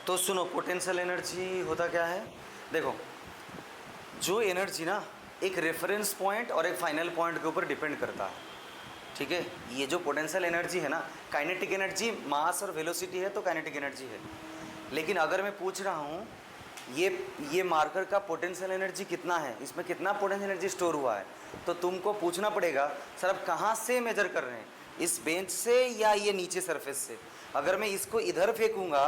तो सुनो, potential energy होता क्या है। देखो, जो एनर्जी ना एक रेफरेंस पॉइंट और एक फाइनल पॉइंट के ऊपर डिपेंड करता है, ठीक है। ये जो पोटेंशियल एनर्जी है ना, काइनेटिक एनर्जी मास और वेलोसिटी है तो काइनेटिक एनर्जी है। लेकिन अगर मैं पूछ रहा हूँ ये मार्कर का पोटेंशियल एनर्जी कितना है, इसमें कितना पोटेंशियल एनर्जी स्टोर हुआ है, तो तुमको पूछना पड़ेगा सर अब कहाँ से मेजर कर रहे हैं, इस बेंच से या ये नीचे सरफेस से। अगर मैं इसको इधर फेंकूँगा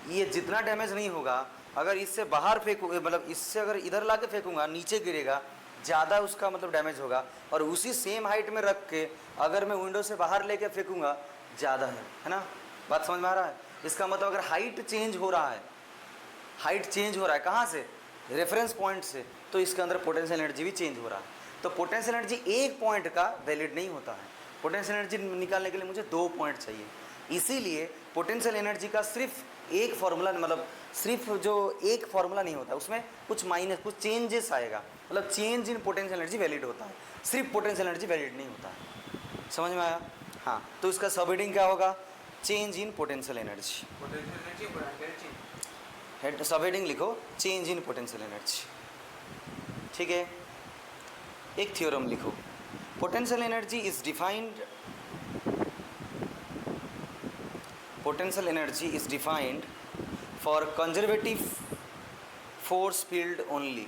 ये जितना डैमेज नहीं होगा, अगर इससे बाहर फेंकूँ मतलब इससे अगर इधर ला के फेंकूँगा नीचे गिरेगा, ज़्यादा उसका मतलब डैमेज होगा। और उसी सेम हाइट में रख के अगर मैं विंडो से बाहर लेके फेंकूँगा ज़्यादा है ना। बात समझ में आ रहा है। इसका मतलब अगर हाइट चेंज हो रहा है, हाइट चेंज हो रहा है कहाँ से, रेफरेंस पॉइंट से, तो इसके अंदर पोटेंशियल एनर्जी भी चेंज हो रहा है। तो पोटेंशियल एनर्जी एक पॉइंट का वैलिड नहीं होता है। पोटेंशियल एनर्जी निकालने के लिए मुझे 2 पॉइंट चाहिए। इसीलिए पोटेंशियल एनर्जी का सिर्फ एक फार्मूला, मतलब सिर्फ जो एक फार्मूला नहीं होता, उसमें कुछ माइनस कुछ चेंजेस आएगा, मतलब change in potential energy valid होता है, सिर्फ पोटेंशियल एनर्जी वैलिड नहीं होता है। समझ में आया। हाँ, तो इसका सब हेडिंग क्या होगा, change in potential energy. Head सब हेडिंग लिखो चेंज इन पोटेंशियल एनर्जी, ठीक है। एक थ्योरम लिखो, potential energy is defined, potential energy is defined for conservative force field only.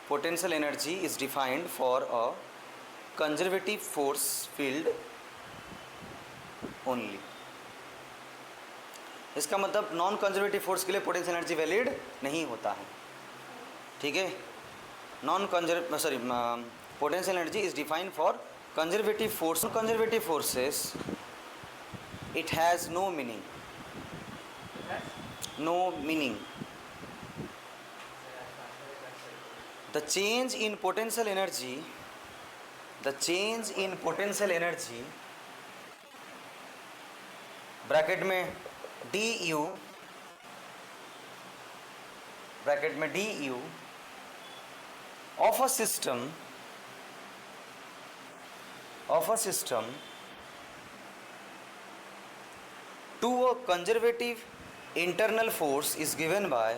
Potential energy is defined for a conservative force field only. इसका मतलब non conservative force के लिए potential energy valid नहीं होता है, ठीक है। Potential energy is defined for conservative force, conservative forces it has no meaning, no meaning. The change in potential energy, the change in potential energy bracket में du, bracket में du of a system, of a system to a conservative internal force is given by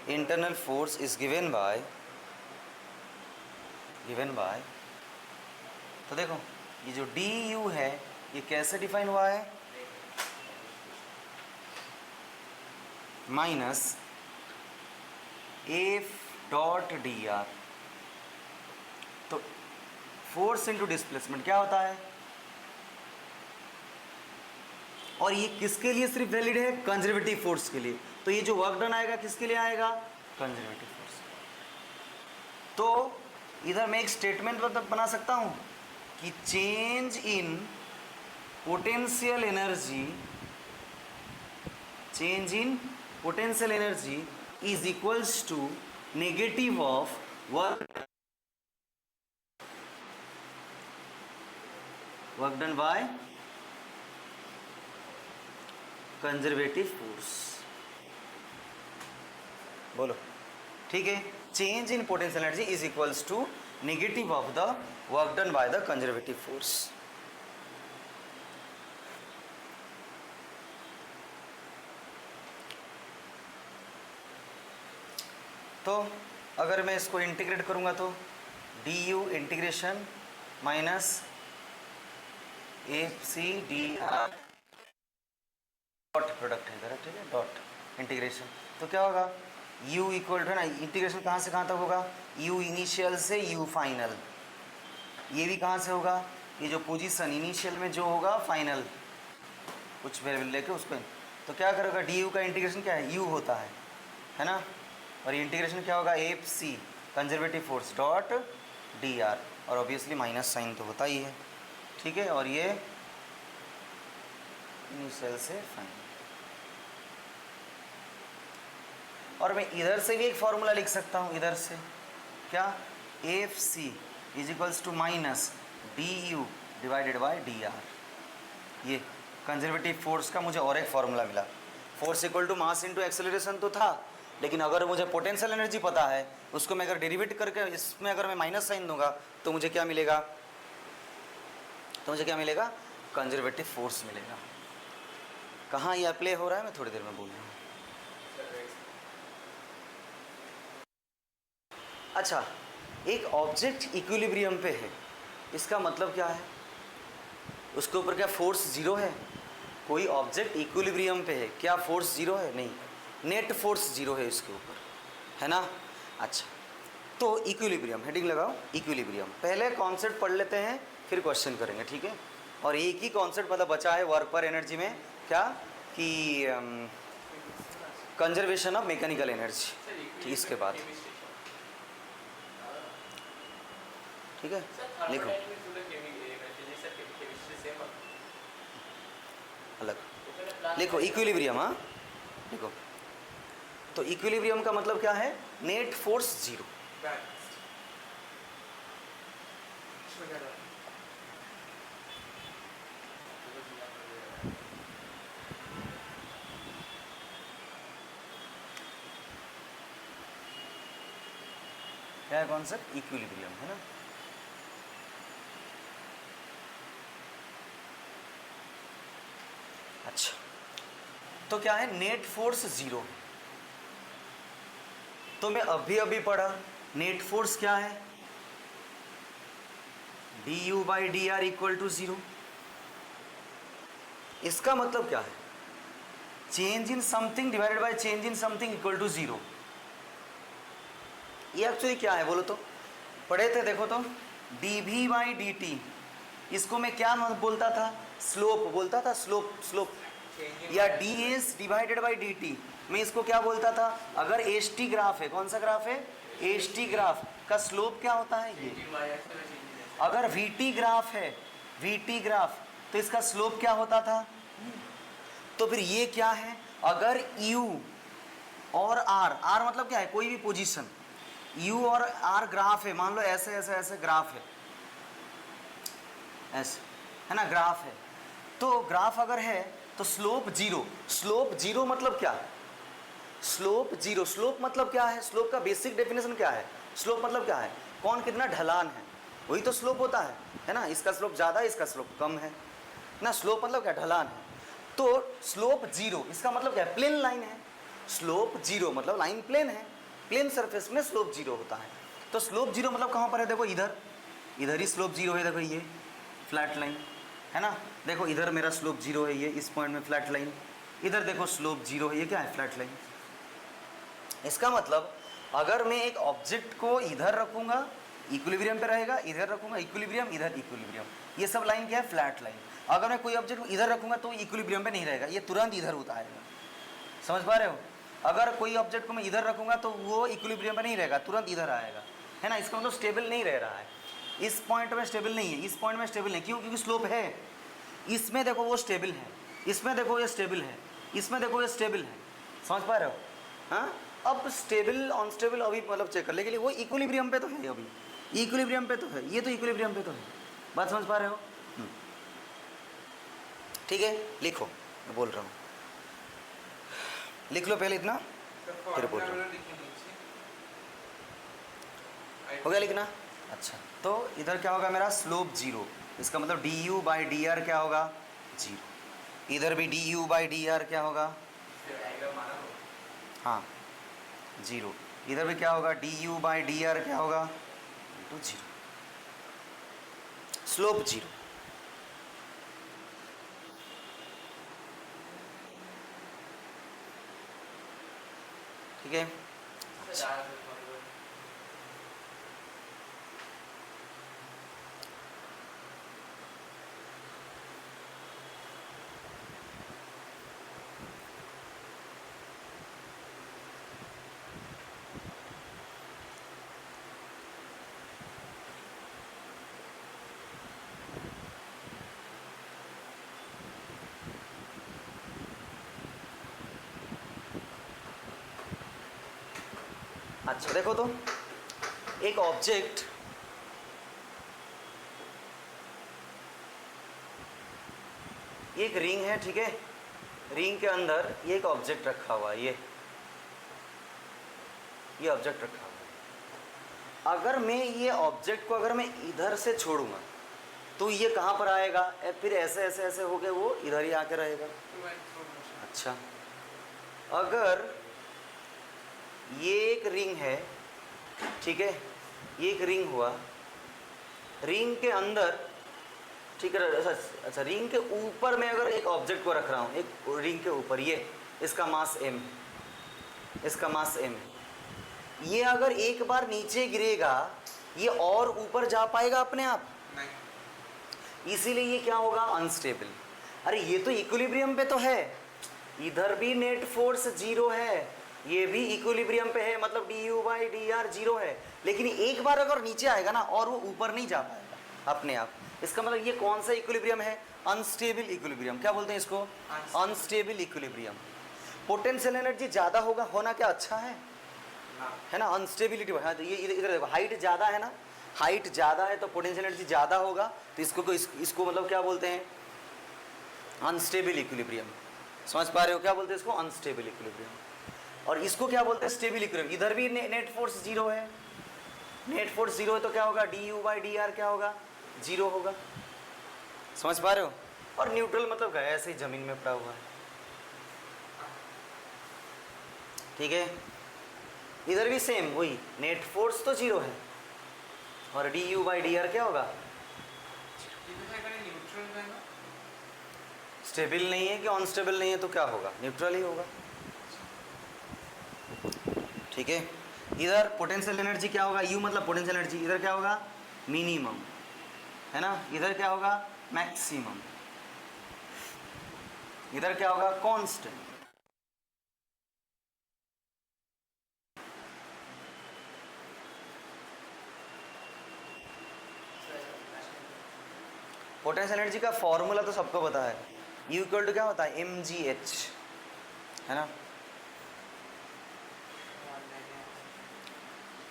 internal force is given by तो देखो ये जो du है ये कैसे define हुआ है, minus F dot D R. तो फोर्स इनटू डिस्प्लेसमेंट क्या होता है, और ये किसके लिए सिर्फ वैलिड है, कंजर्वेटिव फोर्स के लिए। तो ये जो वर्क डन आएगा किसके लिए आएगा, कंजर्वेटिव फोर्स। तो इधर मैं एक स्टेटमेंट बना सकता हूं कि change in potential energy, change in potential energy is equals to negative of work done by conservative force. बोलो, ठीक है। Change in potential energy is equals to negative of the work done by the conservative force. तो अगर मैं इसको integrate करूंगा तो du integration minus F C D R dot product है इधर, ठीक है, डॉट इंटीग्रेशन। तो क्या होगा, u इक्वल टू ना, इंटीग्रेशन कहाँ से कहाँ तक होगा, u इनिशियल से u फाइनल। ये भी कहाँ से होगा, ये जो पोजीशन इनिशियल में जो होगा फाइनल, कुछ वेरिएबल लेके उसको। तो क्या करेगा, du का इंटीग्रेशन क्या है, u होता है ना। और ये इंटीग्रेशन क्या होगा, F C conservative force dot D R, और ऑब्वियसली माइनस साइन तो होता ही है, ठीक है। और ये इनिशियल से फाइनल। और मैं इधर से भी एक फॉर्मूला लिख सकता हूँ, इधर से क्या, F C is equals to minus D U divided by D R. ये कंजर्वेटिव फोर्स का मुझे और एक फॉर्मूला मिला, force equal to mass into acceleration तो था, लेकिन अगर मुझे पोटेंशियल एनर्जी पता है, उसको मैं अगर डेरिवेट करके इसमें अगर मैं माइनस साइन दूंगा तो मुझे क्या मिलेगा, कंजर्वेटिव फोर्स मिलेगा। कहाँ ये अप्लाई हो रहा है मैं थोड़ी देर में बोल रहा हूँ। अच्छा, एक ऑब्जेक्ट इक्विलिब्रियम पे है, इसका मतलब क्या है, उसके ऊपर क्या फोर्स जीरो है? कोई ऑब्जेक्ट इक्विलिब्रियम पे है, क्या फोर्स जीरो है? नहीं, नेट फोर्स जीरो है इसके ऊपर, है ना। अच्छा, तो इक्विलिब्रियम, हेडिंग लगाओ इक्विलिब्रियम। पहले कॉन्सेप्ट पढ़ लेते हैं फिर क्वेश्चन करेंगे, ठीक है। और एक ही कॉन्सेप्ट मतलब बचा है वर्क पर एनर्जी में, क्या कि कंजर्वेशन ऑफ मैकेनिकल एनर्जी, ठीक, इसके बाद ठीक है। लिखो अलग, लिखो इक्विलिब्रियम, हाँ लिखो। तो इक्विलिब्रियम का मतलब क्या है, नेट फोर्स जीरो। क्या है कॉन्सेप्ट, इक्विलिब्रियम, है ना। अच्छा, तो क्या है, नेट फोर्स जीरो। तो मैं अभी पढ़ा, नेट फोर्स क्या है, du/dr इक्वल टू जीरो। इसका मतलब क्या है, change in something divided by change in something equal to zero. ये एक्चुअली क्या है बोलो तो, पढ़े थे देखो तो, dv/dt, इसको मैं क्या बोलता था, स्लोप बोलता था, स्लोप। या ds डिवाइडेड बाई dt, मैं इसको क्या बोलता था, अगर st ग्राफ है, कौन सा ग्राफ है, st ग्राफ का स्लोप क्या होता है ये। अगर vt ग्राफ है, vt ग्राफ, तो इसका स्लोप क्या होता था। तो फिर ये क्या है, अगर u और r मतलब क्या है, कोई भी पोजीशन, u और r ग्राफ है, मान लो ऐसे ऐसे ऐसे ग्राफ है, ऐसे है ना, ग्राफ है। तो ग्राफ अगर है तो स्लोप जीरो मतलब क्या, स्लोप जीरो। स्लोप मतलब क्या है, स्लोप का बेसिक डेफिनेशन क्या है, स्लोप मतलब क्या है, कौन कितना ढलान है, वही तो स्लोप होता है ना। इसका स्लोप ज़्यादा है, इसका स्लोप कम है ना। स्लोप मतलब क्या, ढलान है। तो स्लोप जीरो इसका मतलब क्या है, प्लेन लाइन है। स्लोप जीरो मतलब लाइन प्लेन है, प्लेन सरफेस में स्लोप जीरो होता है। तो स्लोप जीरो मतलब कहाँ पर है, देखो इधर ही स्लोप जीरो है, देखो ये फ्लैट लाइन है ना। देखो इधर मेरा स्लोप जीरो है, ये इस पॉइंट में फ्लैट लाइन, इधर देखो स्लोप जीरो है, ये क्या है, फ्लैट लाइन। इसका मतलब अगर मैं एक ऑब्जेक्ट को इधर रखूंगा इक्विलिब्रियम पे रहेगा, इधर रखूंगा इक्विलिब्रियम, इधर इक्विलिब्रियम, ये सब लाइन क्या है, फ्लैट लाइन। अगर मैं कोई ऑब्जेक्ट को इधर रखूंगा तो इक्विलिब्रियम पे नहीं रहेगा, ये तुरंत इधर होता है, समझ पा रहे हो। अगर कोई ऑब्जेक्ट को मैं इधर रखूंगा तो वो इक्विलिब्रियम पे नहीं रहेगा, तुरंत इधर आएगा, है ना। इसका मतलब स्टेबल नहीं रह रहा है, इस पॉइंट में स्टेबल नहीं है, इस पॉइंट में स्टेबल नहीं, क्यों, क्योंकि स्लोप है। इसमें देखो वो स्टेबल है, इसमें देखो ये स्टेबल है, इसमें देखो ये स्टेबल है, समझ पा रहे हो। हाँ, अब स्टेबल अनस्टेबल अभी मतलब चेक कर, लेकिन वो इक्विलिब्रियम पे तो है, अभी इक्विलिब्रियम पे तो है, ये तो इक्विलिब्रियम पे तो है, बात समझ पा रहे हो। ठीक है, लिखो, मैं बोल रहा हूँ, लिख लो पहले इतना, फिर बोल रहा हूँ। हो गया लिखना। अच्छा, तो इधर क्या होगा मेरा, स्लोप जीरो, इसका मतलब du/dr क्या होगा, जीरो। इधर भी du/dr क्या होगा, हाँ जीरो। इधर भी क्या होगा, du/dr क्या होगा, तो जीरो, स्लोप जीरो। ठीक है। अच्छा देखो तो, एक ऑब्जेक्ट एक रिंग है, ठीक है, रिंग के अंदर ये एक ऑब्जेक्ट रखा हुआ है, ये ये ऑब्जेक्ट रखा हुआ है। अगर मैं ये ऑब्जेक्ट को अगर मैं इधर से छोड़ूंगा तो ये कहाँ पर आएगा, फिर ऐसे ऐसे ऐसे हो गए वो इधर ही आके रहेगा। अच्छा, अगर ये एक रिंग है, ठीक है, ये एक रिंग हुआ, रिंग के अंदर, ठीक है, अच्छा रिंग के ऊपर मैं अगर एक ऑब्जेक्ट को रख रहा हूँ, एक रिंग के ऊपर, ये इसका मास m है, इसका मास m है, ये अगर एक बार नीचे गिरेगा ये और ऊपर जा पाएगा अपने आप नहीं, इसीलिए ये क्या होगा, अनस्टेबल। अरे ये तो इक्विलिब्रियम पे तो है, इधर भी नेट फोर्स जीरो है, ये भी इक्विलिब्रियम पे है, मतलब du/dr जीरो है, लेकिन एक बार अगर नीचे आएगा ना और वो ऊपर नहीं जा पाएगा अपने आप। इसका मतलब ये कौन सा इक्विलिब्रियम है, अनस्टेबल इक्विलिब्रियम। क्या बोलते हैं इसको, अनस्टेबल इक्विलिब्रियम। पोटेंशियल एनर्जी ज़्यादा होगा, होना क्या अच्छा है ना, अनस्टेबिलिटी। हाँ तो ये इधर देखो, हाइट ज़्यादा है ना, हाइट ज़्यादा है तो पोटेंशियल एनर्जी ज़्यादा होगा, तो इसको मतलब क्या बोलते हैं, अनस्टेबल इक्विलिब्रियम। समझ पा रहे हो क्या बोलते हैं इसको, अनस्टेबल इक्विलिब्रियम। और इसको क्या बोलते हैं, स्टेबल इक्विलिब्रियम। इधर भी नेट फोर्स जीरो है, नेट फोर्स जीरो है तो क्या होगा, du/dr क्या होगा, जीरो होगा। समझ पा रहे हो। और न्यूट्रल मतलब क्या, ऐसे ही जमीन में पड़ा हुआ है, ठीक है। इधर भी सेम वही, नेट फोर्स तो जीरो है और du/dr क्या होगा, स्टेबल नहीं है कि अनस्टेबल नहीं है तो क्या होगा, न्यूट्रल ही होगा, ठीक है। इधर पोटेंशियल एनर्जी क्या होगा, U मतलब पोटेंशियल एनर्जी, इधर क्या होगा, मिनिमम, है ना, इधर क्या होगा, मैक्सिमम, इधर क्या होगा, कांस्टेंट। पोटेंशियल एनर्जी का फॉर्मूला तो सबको पता है, U इक्वल टू क्या होता है, mgh, है ना।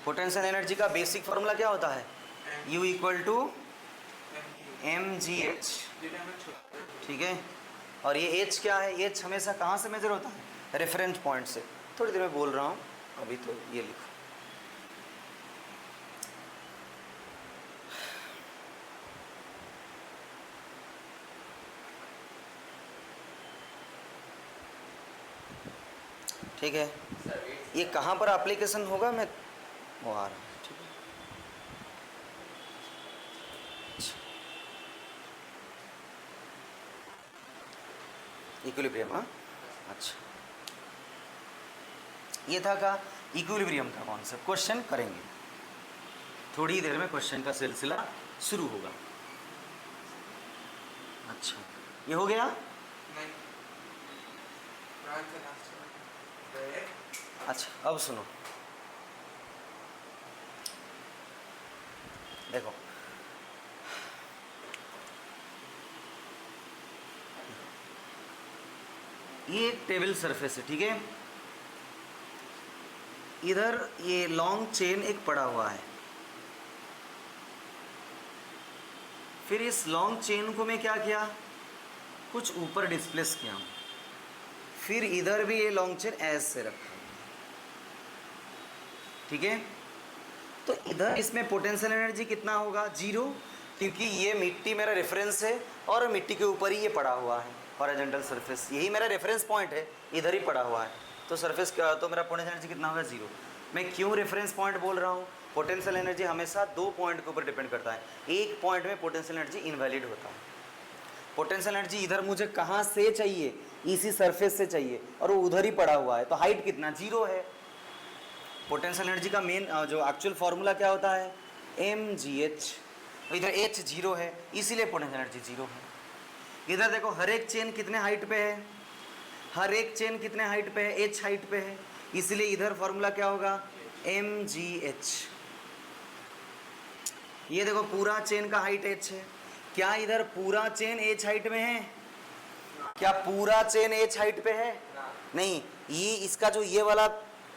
पोटेंशियल एनर्जी का बेसिक फॉर्मूला क्या होता है, U इक्वल टू mgh, ठीक है। और ये h क्या है, h हमेशा कहाँ से मेजर होता है, रेफरेंस पॉइंट से। थोड़ी देर में बोल रहा हूँ, अभी तो ये लिखो। ठीक है, ये कहाँ पर एप्लीकेशन होगा, मैं वो आ रहा हूँ, ठीक है। इक्विलिब्रियम, हाँ अच्छा, ये था का इक्विलिब्रियम का कॉन्सेप्ट। क्वेश्चन करेंगे थोड़ी देर में, क्वेश्चन का सिलसिला शुरू होगा। अच्छा ये हो गया, अच्छा अब सुनो, देखो ये एक टेबल सरफेस है, ठीक है। इधर ये लॉन्ग चेन एक पड़ा हुआ है, फिर इस लॉन्ग चेन को मैं क्या किया, कुछ ऊपर डिस्प्लेस किया हूँ, फिर इधर भी ये लॉन्ग चेन ऐसे रखा, ठीक है। तो इधर इसमें पोटेंशियल एनर्जी कितना होगा, जीरो, क्योंकि ये मिट्टी मेरा रेफरेंस है और मिट्टी के ऊपर ही ये पड़ा हुआ है, हॉरिजॉन्टल सरफेस, यही मेरा रेफरेंस पॉइंट है, इधर ही पड़ा हुआ है, तो सरफेस का तो मेरा पोटेंशियल एनर्जी कितना होगा, जीरो। मैं क्यों रेफरेंस पॉइंट बोल रहा हूँ, पोटेंशियल एनर्जी हमेशा दो पॉइंट के ऊपर डिपेंड करता है, एक पॉइंट में पोटेंशियल एनर्जी इनवैलिड होता है। पोटेंशियल एनर्जी इधर मुझे कहाँ से चाहिए, इसी सरफेस से चाहिए, और वो उधर ही पड़ा हुआ है, तो हाइट कितना, जीरो है। पोटेंशियल एनर्जी का मेन जो एक्चुअल फार्मूला क्या होता है, mgh, इधर h जीरो है इसीलिए पोटेंशियल एनर्जी जीरो है। इधर देखो हर एक चेन कितने हाइट पे है, हर एक चेन कितने हाइट पे है, h हाइट पे है, इसलिए इधर फार्मूला क्या होगा, mgh। ये देखो पूरा चेन का हाइट h है, क्या इधर पूरा चेन h हाइट में है, क्या पूरा चेन h हाइट पे है, नहीं, ये इसका जो ये वाला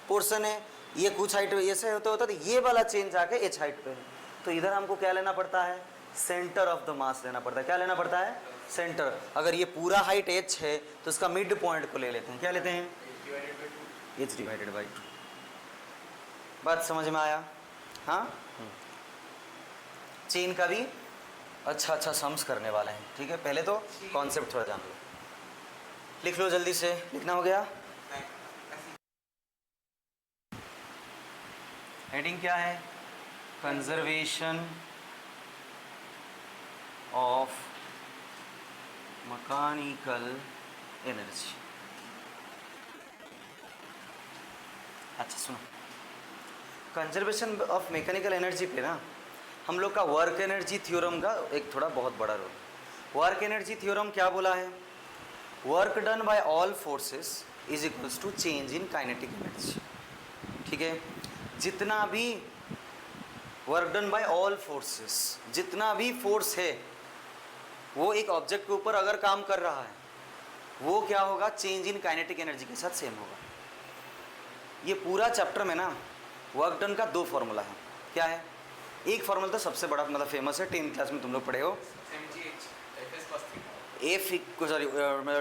पोर्शन है ये कुछ हाइट ऐसे होता होता तो ये वाला चेन जाके h हाइट पे है, तो इधर हमको क्या लेना पड़ता है, सेंटर ऑफ द मास लेना पड़ता है। क्या लेना पड़ता है, सेंटर। अगर ये पूरा हाइट h है तो इसका मिड पॉइंट को ले लेते हैं, क्या लेते हैं, h/2। बात समझ में आया? हाँ, चेन का भी अच्छा सम्स करने वाले हैं, ठीक है। पहले तो कॉन्सेप्ट थोड़ा जान लो, लिख लो जल्दी से, लिखना हो गया। हेडिंग क्या है? Conservation of mechanical energy. अच्छा सुनो, कंजर्वेशन ऑफ मैकेनिकल एनर्जी पे ना हम लोग का वर्क एनर्जी थ्योरम का एक थोड़ा बहुत बड़ा रोल। वर्क एनर्जी थ्योरम क्या बोला है? Work done by all forces is equals to change in kinetic energy, ठीक है। जितना भी work done by all forces, जितना भी फोर्स है वो एक ऑब्जेक्ट के ऊपर अगर काम कर रहा है वो क्या होगा? चेंज इन काइनेटिक एनर्जी के साथ सेम होगा। ये पूरा चैप्टर में ना वर्क डन का दो फॉर्मूला है। क्या है? एक फॉर्मूला तो सबसे बड़ा मतलब फेमस है, 10th क्लास में तुम लोग पढ़े हो,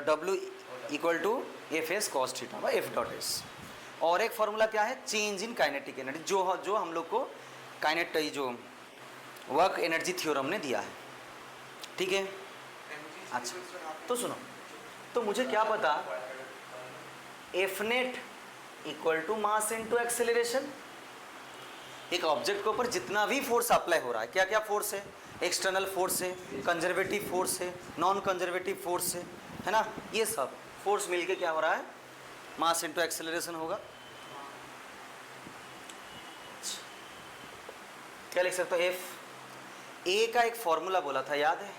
W equal to F S cos theta F dot S. और एक फॉर्मूला क्या है? चेंज इन काइनेटिक एनर्जी, जो हम लोग को जो वर्क एनर्जी थ्योरम ने दिया है, ठीक है। अच्छा तो सुनो, तो मुझे क्या पता F net equal to mass into acceleration. एक ऑब्जेक्ट के ऊपर जितना भी फोर्स अप्लाई हो रहा है, क्या क्या फोर्स है? एक्सटर्नल फोर्स है, कंजर्वेटिव फोर्स है, नॉन कंजर्वेटिव फोर्स है ना, ये सब फोर्स मिलके क्या हो रहा है? मास इनटू एक्सेलरेशन होगा। क्या लिख सकते हो? एफ ए का एक फॉर्मूला बोला था, याद है?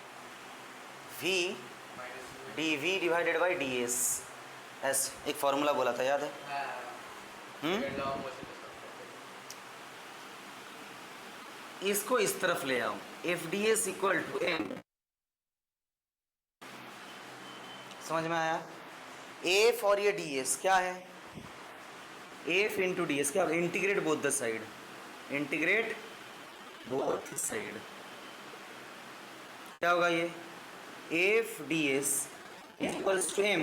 V D V divided by D S, ऐसे एक फॉर्मूला बोला था, याद है? इसको इस तरफ ले आओ, F D S equal to M, समझ में आया? एफ और ये डी एस क्या है? एफ इंटू डी एस क्या? Integrate both the side, integrate both side, क्या होगा ये? F D S equals to M,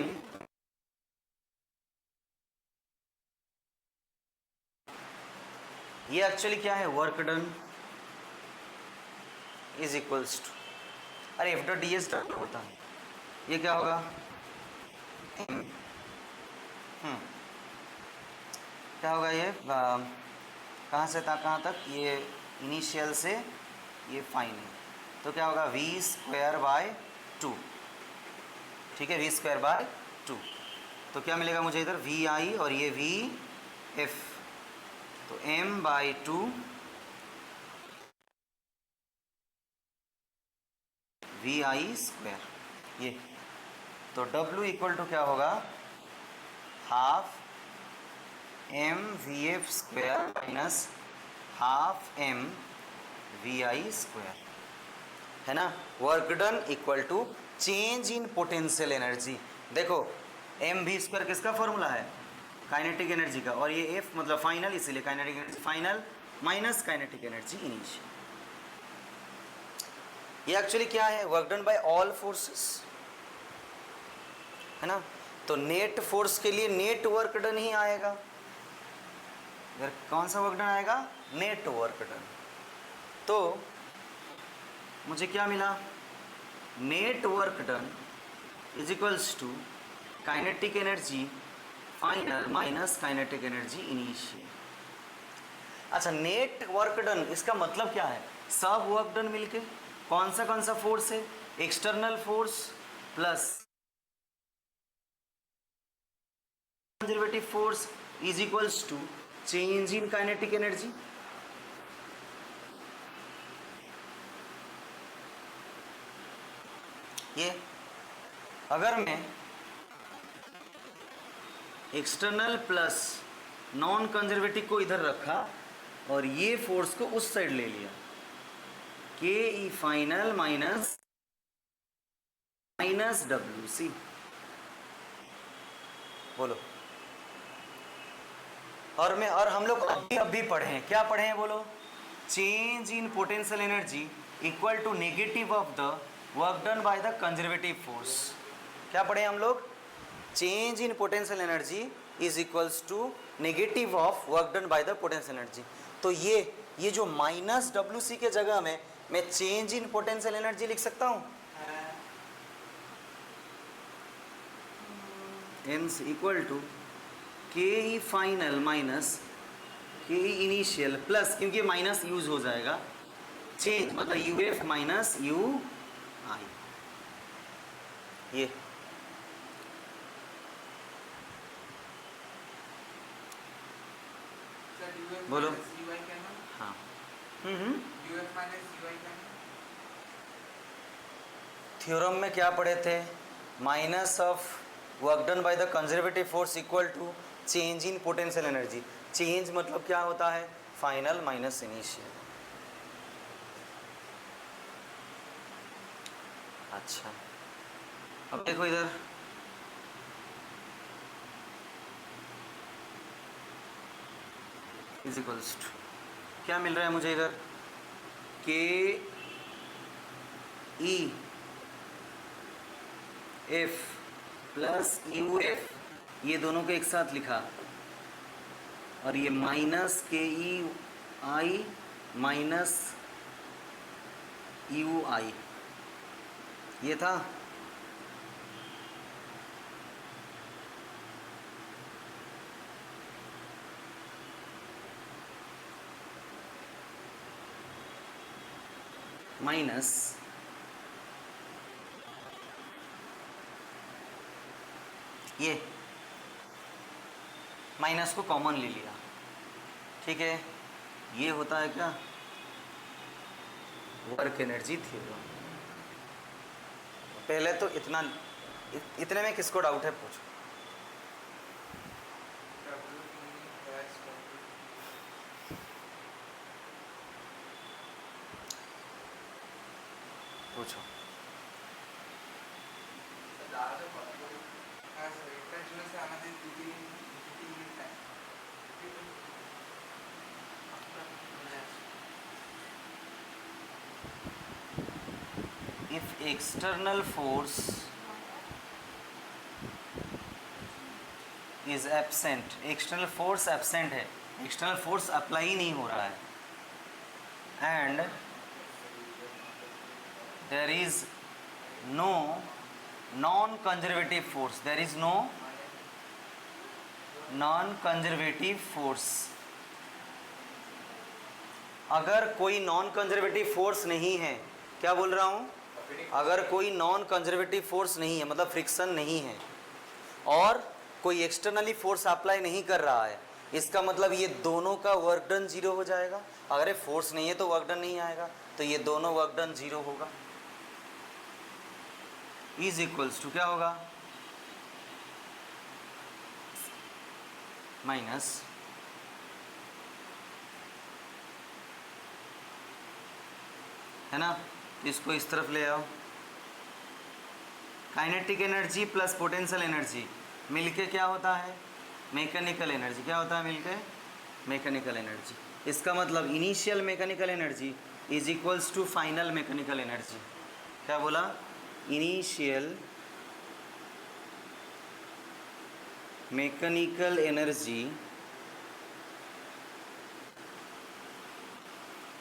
ये एक्चुअली क्या है? Work done is equals to, अरे एफ डॉट डी एस होता है, ये क्या होगा? क्या होगा ये? कहाँ से था कहाँ तक? ये इनिशियल से ये फाइनल, तो क्या होगा? वी स्क्वायर बाय 2, ठीक है, वी स्क्वायर बाय 2। तो क्या मिलेगा मुझे इधर? वी आई और ये वी एफ, तो M by 2 V I square, ये तो W इक्वल टू क्या होगा? Half M V F square minus half M V I square, है ना। Work done equal to change in potential energy. देखो एम वी स्क्वायर किसका formula है? Kinetic energy का, और ये एफ मतलब फाइनल, इसीलिए kinetic energy final minus kinetic energy initial. ये एक्चुअली क्या है? Work done by all forces, है ना। तो नेट फोर्स के लिए नेट वर्क डन ही आएगा। अगर कौन सा वर्क डन आएगा? Net work done. तो मुझे क्या मिला? Net work done is equals to kinetic energy final minus kinetic energy initial. अच्छा, नेट वर्क डन इसका मतलब क्या है? सब वर्क डन मिलके कौन सा फोर्स है? External force plus conservative force is equals to change in kinetic energy. ये अगर मैं एक्सटर्नल प्लस नॉन कंजर्वेटिव को इधर रखा और ये फोर्स को उस साइड ले लिया, के ई फाइनल माइनस डब्ल्यू सी, बोलो। और हम लोग अभी पढ़े हैं, क्या पढ़े हैं बोलो? Change in potential energy equal to negative of the work done by the conservative force. क्या पढ़े हम लोग? Change in potential energy is equals to negative of work done by the potential energy. तो ये जो माइनस डब्ल्यू सी के जगह में मैं चेंज इन पोटेंशियल एनर्जी लिख सकता हूँ, हेंस इक्वल टू के ई final minus K E initial plus, क्योंकि माइनस यूज हो जाएगा, चेंज मतलब U F minus U I. ये बोलो। हाँ थ्योरम में क्या पढ़े थे, minus of work done by the conservative force equal to change in potential energy. Change मतलब क्या होता है, फाइनल माइनस इनिशियल। अच्छा अब देखो इधर, इज इक्वल्स टू क्या मिल रहा है मुझे इधर, के E F plus U F, ये दोनों को एक साथ लिखा, और ये minus K E I minus U I, ये था। माइनस ये माइनस को कॉमन ले लिया, ठीक है, ये होता है क्या, वर्क एनर्जी थ्योरम। पहले तो इतने में किसको डाउट है पूछो। पूछो। If external force is absent, external force absent है, एक्सटर्नल फोर्स अप्लाई नहीं हो रहा है, and there is no non-conservative force, there is no non-conservative force। अगर कोई नॉन कंजर्वेटिव फोर्स नहीं है, क्या बोल रहा हूँ, अगर कोई नॉन कंजर्वेटिव फोर्स नहीं है मतलब फ्रिक्शन नहीं है, और कोई एक्सटर्नली फोर्स अप्लाई नहीं कर रहा है, इसका मतलब ये दोनों का वर्क डन जीरो हो जाएगा। अगर ये फोर्स नहीं है तो वर्क डन नहीं आएगा, तो ये दोनों वर्क डन जीरो होगा। इज इक्वल्स टू क्या होगा, माइनस है ना, इसको इस तरफ ले आओ, kinetic energy plus potential energy मिलके क्या होता है, मैकेनिकल एनर्जी। क्या होता है मिलके, मैकेनिकल एनर्जी। इसका मतलब initial mechanical energy is equals to final mechanical energy. क्या बोला, initial mechanical energy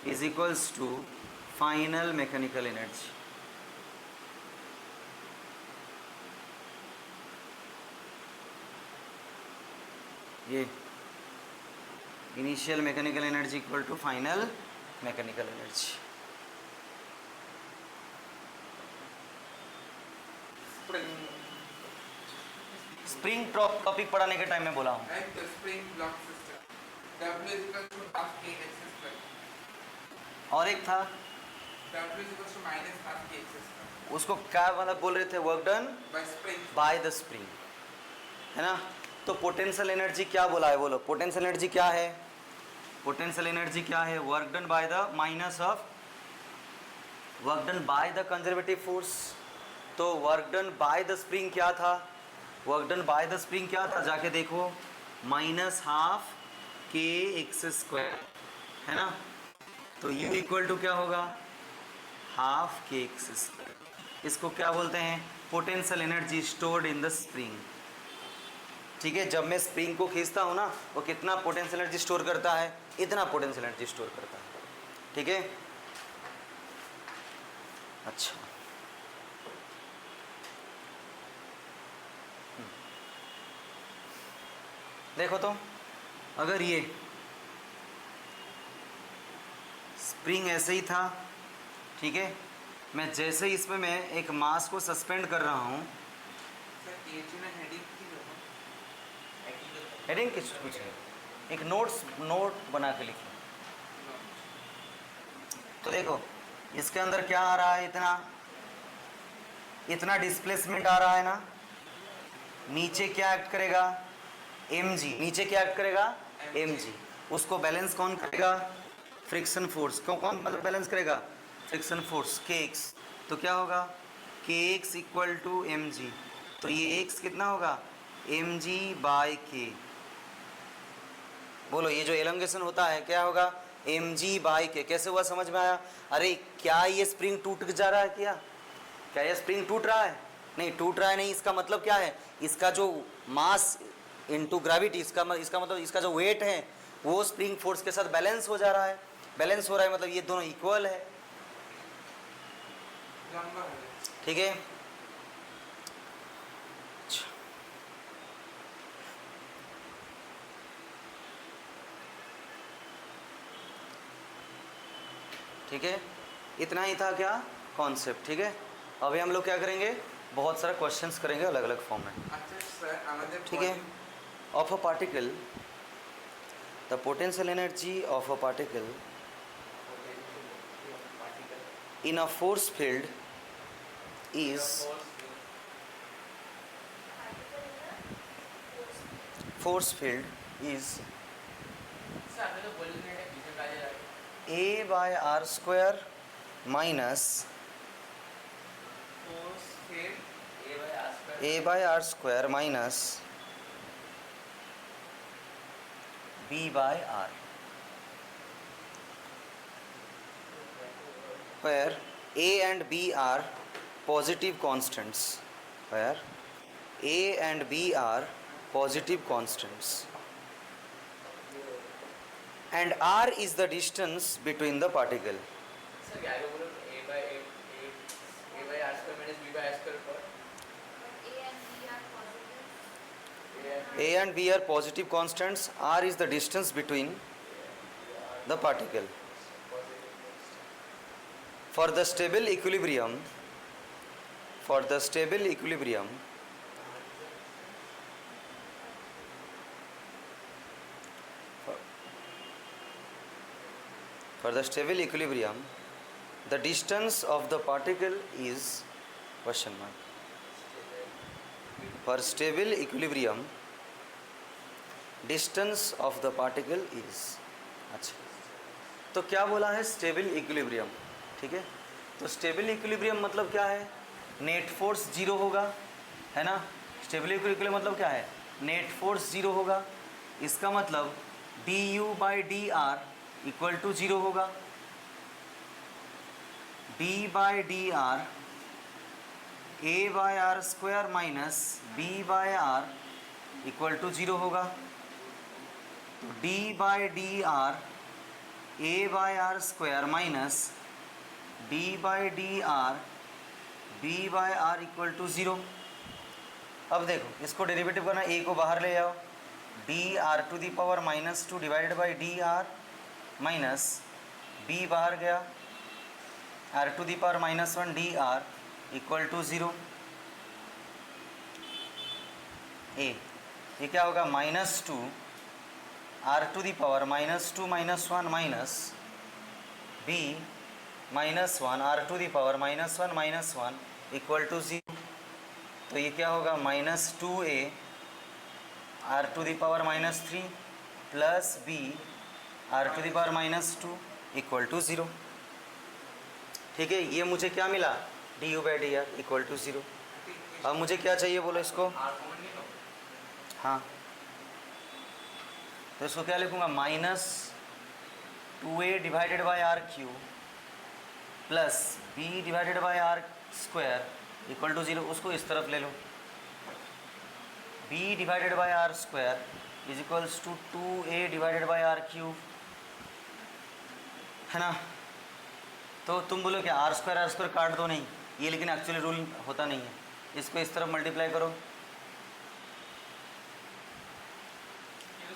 is equals to final mechanical energy. ये initial mechanical energy equal to final mechanical energy. Spring topic पढ़ाने के टाइम में बोला हूँ। और एक था उसको क्या मतलब बोल रहे थे, work done by the spring, है ना। तो पोटेंशियल एनर्जी क्या बोला है, बोलो पोटेंशियल एनर्जी क्या है, पोटेंशियल एनर्जी क्या है, work done by the minus of work done by the conservative force. तो work done by the spring क्या था, work done by the spring क्या था, जाके देखो, minus half k x square, है ना। तो U इक्वल टू क्या होगा, हाफ के एक्स स्क्वायर। इसको क्या बोलते हैं, potential energy stored in the spring. ठीक है, जब मैं स्प्रिंग को खींचता हूँ ना, वो कितना पोटेंशियल एनर्जी स्टोर करता है, इतना पोटेंशियल एनर्जी स्टोर करता है। ठीक है, अच्छा देखो तो, अगर ये स्प्रिंग ऐसे ही था, ठीक है, मैं जैसे ही इसमें मैं एक मास को सस्पेंड कर रहा हूँ, हेडिंग किस कुछ है, एक नोट बना के लिखिए। तो देखो इसके अंदर क्या आ रहा है, इतना डिस्प्लेसमेंट आ रहा है ना, नीचे क्या एक्ट करेगा, mg, नीचे क्या एक्ट करेगा, mg, उसको बैलेंस कौन करेगा, फ्रिक्शन फोर्स, कौन मतलब बैलेंस करेगा, फ्रिक्शन फोर्स kx। तो क्या होगा, kx इक्वल टू mg, तो ये x कितना होगा, mg बाय k। बोलो ये जो एलोंगेशन होता है क्या होगा, mg बाय k। कैसे हुआ समझ में आया, अरे क्या ये स्प्रिंग टूट जा रहा है, क्या ये स्प्रिंग टूट रहा है, नहीं टूट रहा है, नहीं, इसका मतलब क्या है, इसका जो मास इनटू ग्रेविटी, इसका मतलब इसका जो वेट है वो स्प्रिंग फोर्स के साथ बैलेंस हो जा रहा है, बैलेंस हो रहा है मतलब ये दोनों इक्वल है। ठीक है, ठीक है, इतना ही था क्या कॉन्सेप्ट। ठीक है, अभी हम लोग क्या करेंगे, बहुत सारा क्वेश्चंस करेंगे अलग अलग फॉर्म में। ठीक है, of a particle, the potential energy of a particle in a force field is a by r square minus a by r square minus b by r, where a and b are positive constants, where a and b are positive constants, and r is the distance between the particle. Sir क्या बोलो, a by r square minus b by r square पर a and b are positive constants, r is the distance between the particle. For the stable equilibrium, for the stable equilibrium, the distance of the particle is question mark. For stable equilibrium, distance of the particle is, अच्छा तो क्या बोला है, stable equilibrium. ठीक है, तो stable equilibrium मतलब क्या है, नेट फोर्स जीरो होगा, है ना, स्टेबल इक्विलिब्रियम मतलब क्या है, नेट फोर्स जीरो होगा, इसका मतलब du by D R equal to zero होगा, d by D R a by are square minus b by R equal to zero होगा, तो d by D R a by are square minus b by D R b by R equal to zero. अब देखो इसको derivative करना, a को बाहर ले जाओ, D R to the power minus two divided by D R minus b बाहर गया, R to the power minus one D R equal to zero. ये क्या होगा, minus two R to the power minus two minus one minus B minus one R to the power minus one equal to zero. तो ये क्या होगा, minus two A R to the power minus three plus B R to the power minus two equal to zero. ठीक है, ये मुझे क्या मिला, D U by D R equal to zero. अब मुझे क्या चाहिए बोलो इसको, हाँ तो इसको क्या लिखूँगा, minus two a divided by r q plus b divided by r square equal to zero. उसको इस तरफ ले लो, b divided by are square is equals to 2a divided by r cube, है ना। तो तुम बोलो क्या आर स्क्वायर काट दो, नहीं ये लेकिन एक्चुअली रूल होता नहीं है। इसको इस तरफ मल्टीप्लाई करो,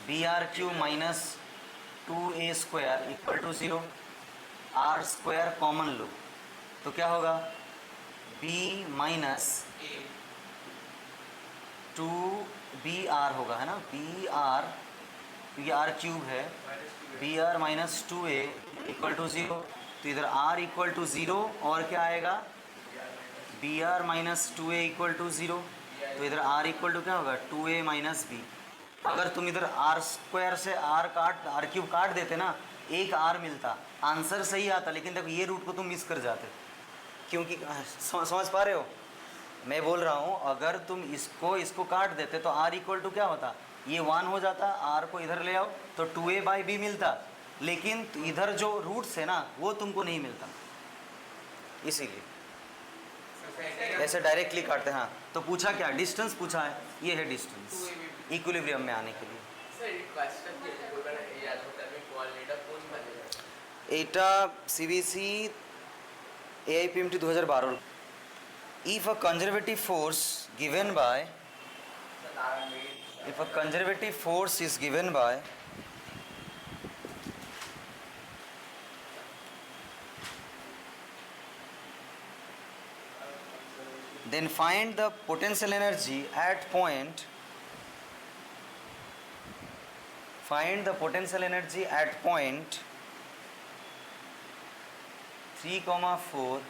b r q minus 2a square equal to 0, r square common लो तो क्या होगा, b माइनस 2br होगा, है ना, बी आर, क्योंकि आर क्यूब है, b are minus 2a equal to 0, तो इधर r इक्वल टू 0 और क्या आएगा, B are minus 2a equal to 0, तो इधर r इक्वल टू क्या होगा, 2a माइनस बी। अगर तुम इधर आर स्क्वायर से आर क्यूब काट देते ना, एक आर मिलता, आंसर सही आता, लेकिन देखो ये रूट को तुम मिस कर जाते, क्योंकि समझ पा रहे हो मैं बोल रहा हूँ, अगर तुम इसको काट देते तो आर इक्वल टू क्या होता, ये 1 हो जाता, आर को इधर ले आओ तो 2a बाई बी मिलता, लेकिन इधर जो रूट्स है ना वो तुमको नहीं मिलता, इसीलिए ऐसे डायरेक्टली काटते हैं। हाँ, तो पूछा क्या, डिस्टेंस पूछा है, ये है डिस्टेंस इक्विलिब्रियम में आने के लिए। এটা CBC AIPMT 2012। If a conservative force is given by then find the potential energy at point 3,4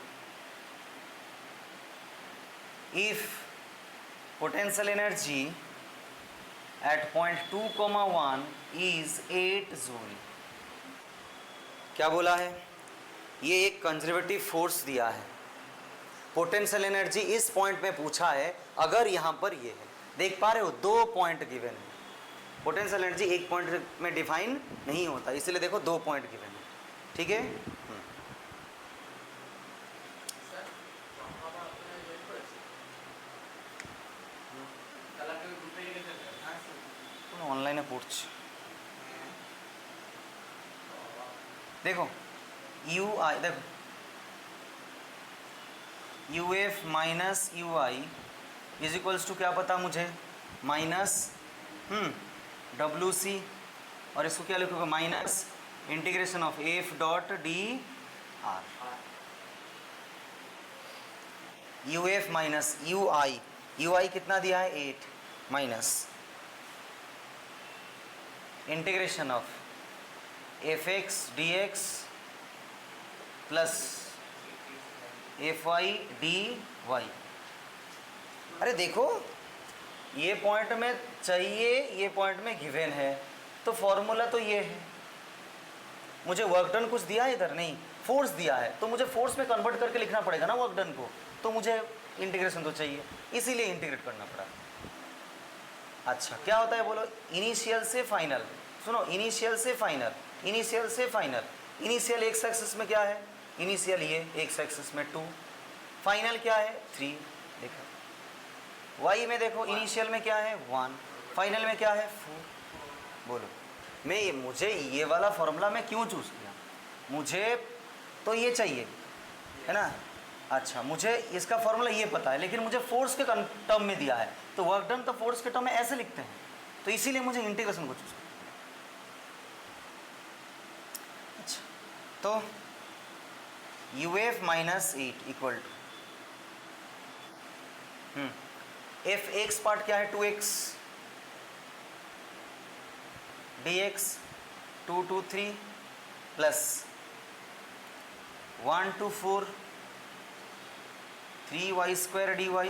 if potential energy at point 2,1 is 8 joule. क्या बोला है, ये एक कंजर्वेटिव फोर्स दिया है, पोटेंशियल एनर्जी इस पॉइंट में पूछा है, अगर यहाँ पर ये है, देख पा रहे हो 2 पॉइंट गिवन है, पोटेंशियल एनर्जी एक पॉइंट में डिफाइन नहीं होता, इसलिए देखो 2 पॉइंट गिवन है, ठीक है। অনলাইনে পড়ছি, देखो यू आई, देखो U F minus U I is equals to क्या पता मुझे, माइनस डब्ल्यू सी, और इसको क्या लिखोगे, minus integration of F dot D r, U F minus U I कितना दिया है 8, minus integration of F x d x plus F y d y. अरे देखो ये पॉइंट में चाहिए, ये पॉइंट में गिवन है, तो फॉर्मूला तो ये है, मुझे वर्क डन कुछ दिया है इधर, नहीं फोर्स दिया है, तो मुझे फोर्स में कन्वर्ट करके लिखना पड़ेगा ना वर्क डन को, तो मुझे इंटीग्रेशन तो चाहिए, इसीलिए इंटीग्रेट करना पड़ा। अच्छा क्या होता है बोलो, इनिशियल से फाइनल, सुनो इनिशियल से फाइनल, इनिशियल से फाइनल, इनिशियल एक्स एक्सिस में क्या है, इनिशियल ये एक्स एक्सिस में 2, फाइनल क्या है 3, देखो वाई में देखो इनिशियल में क्या है 1, फाइनल में क्या है 4। बोलो मुझे ये वाला फॉर्मूला मैं क्यों चूज़ किया, मुझे तो ये चाहिए है ना। अच्छा मुझे इसका फॉर्मूला ये पता है, लेकिन मुझे फोर्स के टर्म में दिया है, तो वर्क डन तो फोर्स के टर्म में ऐसे लिखते हैं, तो इसीलिए मुझे इंटीग्रेशन को चूज करना। अच्छा तो U F minus 8 equal to F X part क्या है 2x, D X 2 to 3 plus 1 to 4 3y square D Y,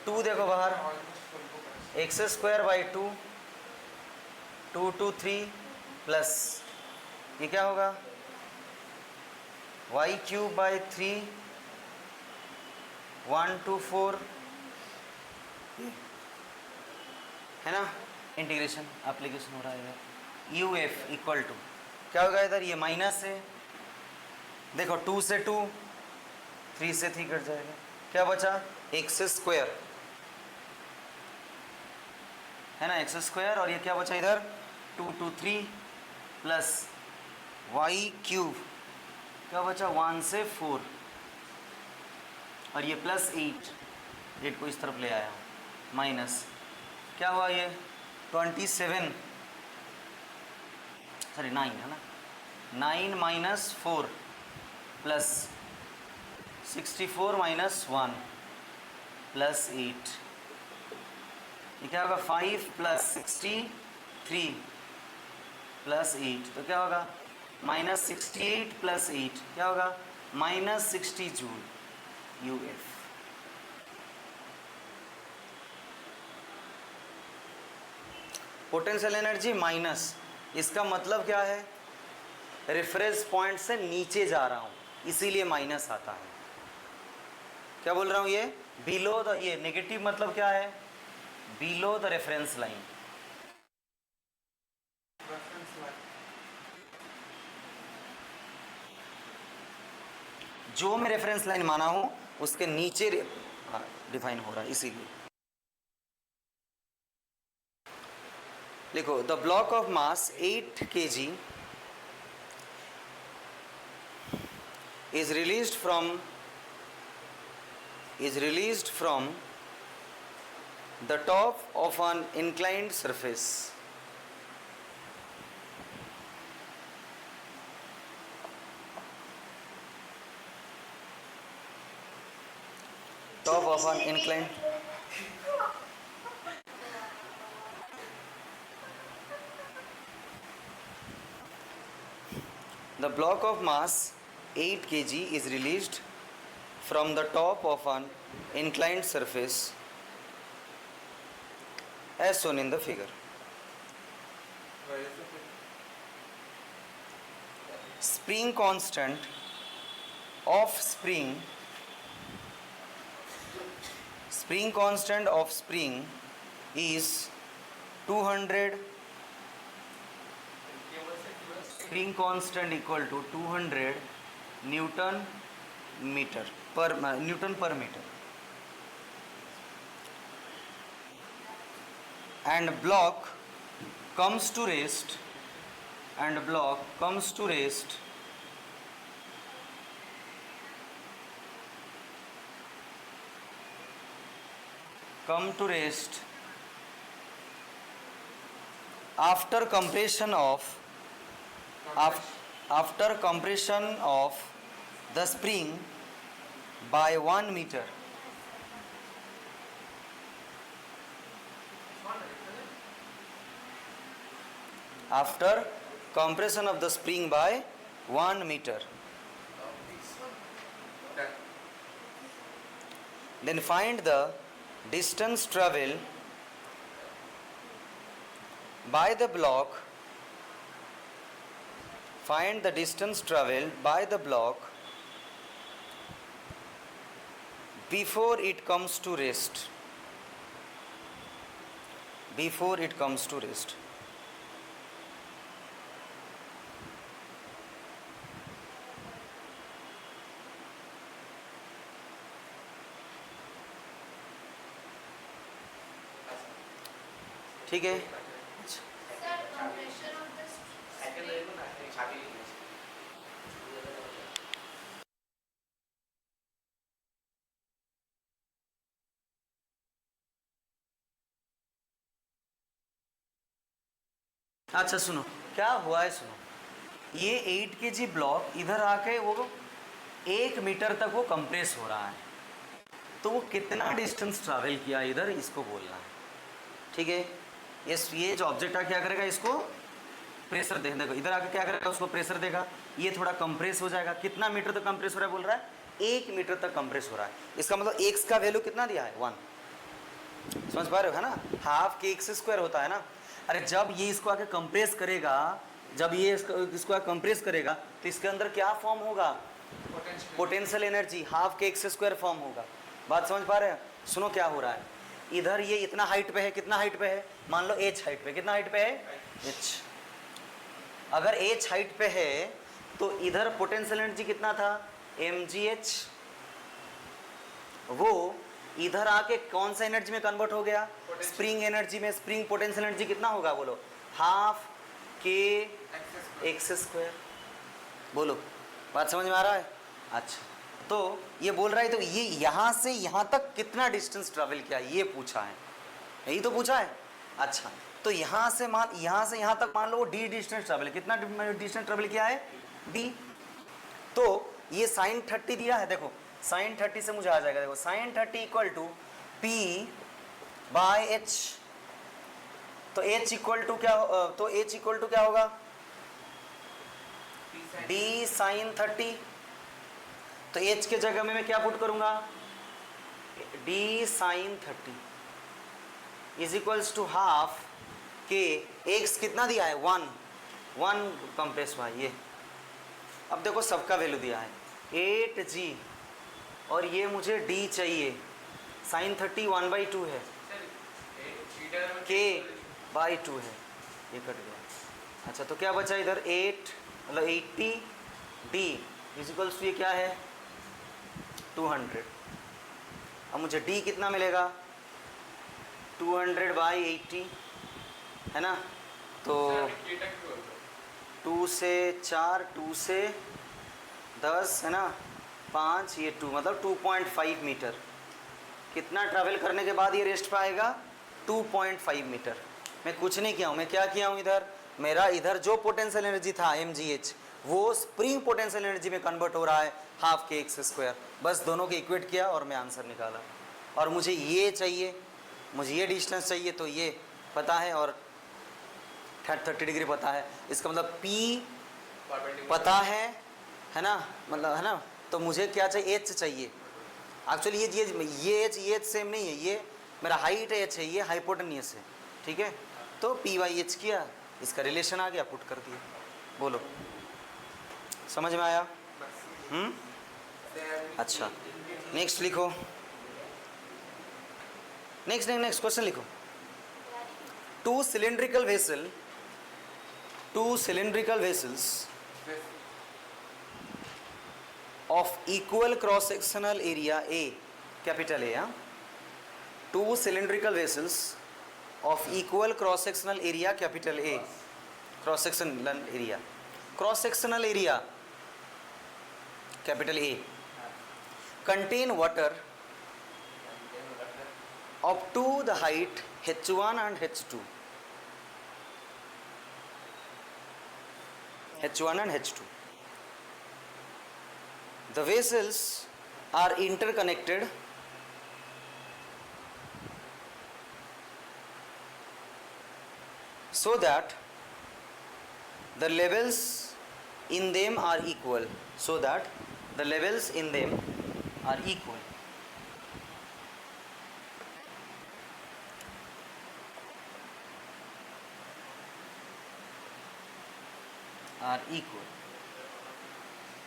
two देखो बाहर, एक्स स्क्वायर बाई 2 2 to 3 प्लस ये क्या होगा वाई क्यूब बाई 3 1 to 4 है ना, इंटीग्रेशन एप्लीकेशन हो रहा है इधर, यू एफ इक्वल टू क्या होगा इधर, ये माइनस है, देखो 2 से 2, 3 से 3 कट जाएगा, क्या बचा एक्स स्क्वायर है ना, एक्स स्क्वायर, और ये क्या बचा इधर 2 2 3 प्लस वाई क्यूब, क्या बचा 1 से 4, और ये प्लस 8 को इस तरफ ले आया, माइनस क्या हुआ ये 27 सॉरी 9 है ना, 9 माइनस 4 प्लस 64 माइनस 1 प्लस 8, ये क्या होगा 5 प्लस 63 प्लस 8, तो क्या होगा माइनस 68 प्लस 8, क्या होगा minus 60 joule U F. Potential energy minus, इसका मतलब क्या है, रेफरेंस पॉइंट से नीचे जा रहा हूँ इसीलिए माइनस आता है। क्या बोल रहा हूँ, ये बिलो द, ये नेगेटिव मतलब क्या है, बिलो द रेफरेंस लाइन, जो मैं रेफरेंस लाइन माना हूँ उसके नीचे डिफाइन हो रहा है, इसीलिए लिखो the block of mass 8 kg is released from the top of an inclined surface. Top of an inclined the block of mass 8 kg is released from the top of an inclined surface as shown in the figure. Spring constant of spring is 200, spring constant equal to 200 Newton per meter, and block comes to rest after compression of the spring by 1 meter. After compression of the spring by 1 meter. Then find the distance traveled by the block. Find the distance traveled by the block before it comes to rest. ठीक है, अच्छा सुनो क्या हुआ है, सुनो ये 8 kg block इधर आके वो 1 मीटर तक वो कंप्रेस हो रहा है, तो वो कितना डिस्टेंस ट्रैवल किया इधर, इसको बोलना है। ठीक है, ये जो ऑब्जेक्ट क्या करेगा, इसको प्रेशर देगा, देखो इधर आके क्या करेगा, उसको प्रेशर देगा, ये थोड़ा कंप्रेस हो जाएगा। कितना मीटर तक कंप्रेस हो रहा है बोल रहा है, 1 मीटर तक कंप्रेस हो रहा है। इसका मतलब एक्स का वैल्यू कितना दिया है 1, समझ पा रहे हो है ना, हाफ के एक्स स्क्वायर होता है ना। अरे जब ये इसको आके कंप्रेस करेगा, जब ये इसको आके कंप्रेस करेगा तो इसके अंदर क्या फॉर्म होगा, potential energy half k x square form होगा। बात समझ पा रहे हैं, सुनो क्या हो रहा है, इधर ये इतना हाइट पे है, कितना हाइट पे है, मान लो h हाइट पे, कितना हाइट पे है h। अगर h हाइट पे है तो इधर पोटेंशियल एनर्जी कितना था mgh, वो इधर आके कौन सा एनर्जी में कन्वर्ट हो गया, स्प्रिंग एनर्जी में। स्प्रिंग पोटेंशियल एनर्जी कितना होगा बोलो, हाफ के एक्स स्क्वायर। बोलो बात समझ में आ रहा है। अच्छा तो ये बोल रहा है तो ये यहाँ से यहाँ तक कितना डिस्टेंस ट्रैवल किया ये पूछा है, यही तो पूछा है। अच्छा तो यहाँ से यहाँ तक मान लो वो डी डिस्टेंस ट्रैवल, कितना डिस्टेंस ट्रैवल किया है डी। तो ये साइन 30 दिया है, देखो साइन 30 से मुझे आ जाएगा, देखो sine 30 equal to P by H. तो h इक्वल टू क्या, तो h इक्वल टू क्या होगा d साइन 30। तो h के जगह में मैं क्या पुट करूंगा, d sine 30 is equals to half के x कितना दिया है 1 कंप्रेस भाई ये। अब देखो सबका वैल्यू दिया है 8g और ये मुझे d चाहिए, साइन 30 1/2 है, k बाई 2 है, ये कट गया। अच्छा तो क्या बचा इधर 8 मतलब 80 d इजिकल्स टू ये क्या है 200। अब मुझे d कितना मिलेगा 200/80 है ना। तो 2 से 4 2 से 10 है ना 5 ये 2 मतलब 2.5 मीटर। कितना ट्रैवल करने के बाद ये रेस्ट पाएगा 2.5 मीटर। मैं कुछ नहीं किया हूँ, मैं क्या किया हूँ इधर, मेरा इधर जो पोटेंशियल एनर्जी था mgh वो स्प्रिंग पोटेंशियल एनर्जी में कन्वर्ट हो रहा है हाफ के एक्स स्क्वायर। बस दोनों को इक्वेट किया और मैं आंसर निकाला। और मुझे ये चाहिए, मुझे ये डिस्टेंस चाहिए, तो ये पता है और 30 डिग्री पता है, इसका मतलब P पता है ना, मतलब है ना। तो मुझे क्या चाहिए h चाहिए। एक्चुअली ये h सेम नहीं है, ये मेरा हाइट h है, ये हाइपोटेन्यूस है, ठीक है। तो P/h किया, इसका रिलेशन आ गया, पुट कर दिया। बोलो समझ में आया। अच्छा नेक्स्ट लिखो, नेक्स्ट क्वेश्चन लिखो। To cylindrical vessels of equal cross sectional area A, capital A, two cylindrical vessels of equal cross sectional area, capital A, cross sectional area capital A, contain water up to the height h1 and h2, The vessels are interconnected so that the levels in them are equal.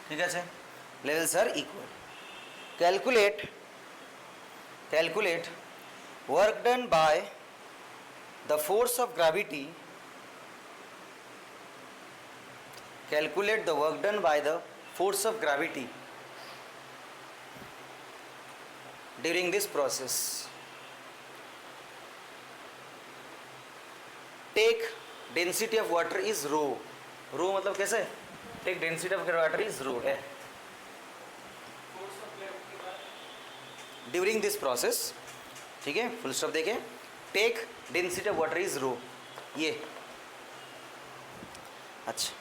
ठीक है, levels are equal. Calculate work done by the force of gravity. Calculate the work done by the force of gravity during this process. Take density of water is rho. Rho मतलब कैसे? Take density of water is rho है. During this process, ठीक है, full stop देखें। Take density of water is rho, ये अच्छा।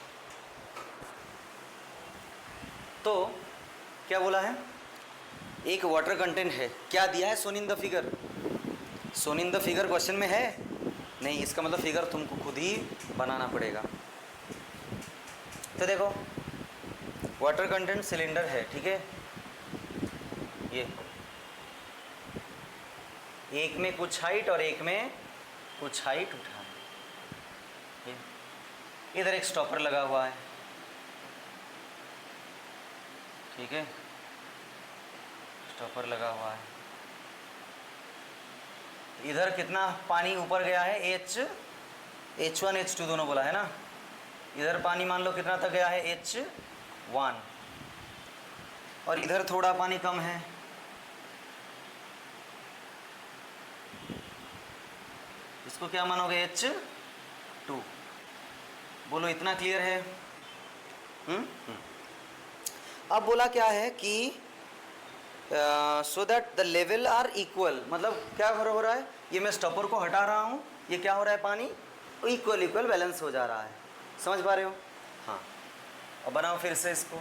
तो क्या बोला है, एक वाटर कंटेंट है, क्या दिया है shown in the figure. Shown in the figure question में है नहीं, इसका मतलब फिगर तुमको खुद ही बनाना पड़ेगा। तो देखो वाटर कंटेंट सिलेंडर है, ठीक है, ये एक में कुछ हाइट और एक में कुछ हाइट उठा है। इधर एक स्टॉपर लगा हुआ है, ठीक है, स्टॉपर लगा हुआ है। इधर कितना पानी ऊपर गया है, H1 H2 दोनों बोला है ना। इधर पानी मान लो कितना तक गया है, H1, और इधर थोड़ा पानी कम है, इसको क्या मानोगे, H2। बोलो इतना क्लियर है? अब बोला क्या है कि so that the level are equal, मतलब क्या हो रहा है, ये मैं स्टॉपर को हटा रहा हूँ, ये क्या हो रहा है, पानी इक्वल बैलेंस हो जा रहा है। समझ पा रहे हो? हाँ। अब बनाओ फिर से इसको।